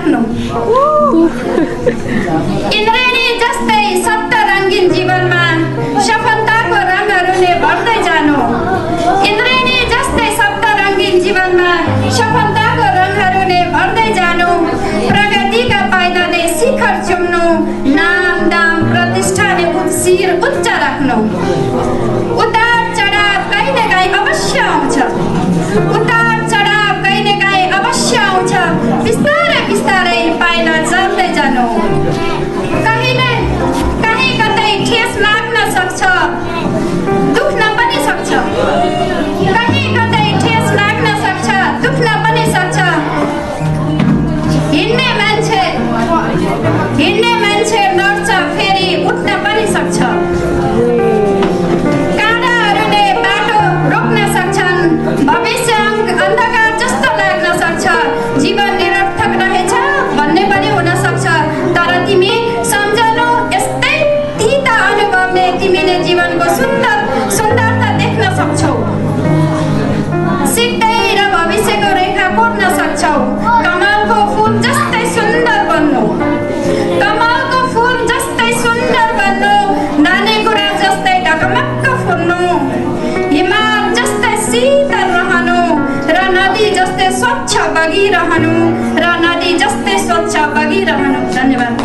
राख्नु। इन्द्रेणी जस्तै सप्तरङ्गीन जीवनमा सफलताको रङहरूले भर्दै जानु। इन्द्रेणी जस्तै सप्तरङ्गीन जीवनमा सफलताको रङहरूले भर्दै जानु। प्रगतिका पाइलाले शिखर चुम्नु। नाम दाम प्रतिष्ठाले शिर उच्च राख्नु। उतार चढाव कहिलेकाहीँ अवश्य आउँछ। उतार चढाव कहिलेकाहीँ अवश्य आउँछ। बिस्तारै बिस्तारै पाइला चढ्दै जानु। कहीँ कतै ठेस लाग्न सक्छ, दुख्न पनि सक्छ। कहीँ कतै ठेस लाग्न सक्छ, दुख्न पनि सक्छ। हिँड्ने मान्छे लड्छ, फेरि उठ्न पनि सक्छ। काँडाहरूले बाटो रोक्न सक्छन्। भविष्य अन्धकार जस्तो लाग्न सक्छ। जीवन निरर्थक रहेछ भन्ने पनि हुन सक्छ। तर तिमी सम्झनु, यस्तै तीता अनुभवले तिमीले जीवनको सुन्दरता देख्न सक्छौ। सिक्दै र भविष्यको रेखा कोर्न सक्छौ। कमलको फुल जस्तै सुन्दर बन्नु। कमलको फुल जस्तै सुन्दर बन्नु। नानी कुरा जस्तै ढकमक्क फुल्नु। हिमाल जस्तै शीतल रहनु र नदी जस्तै स्वच्छ बगिरहनु। धन्यवाद।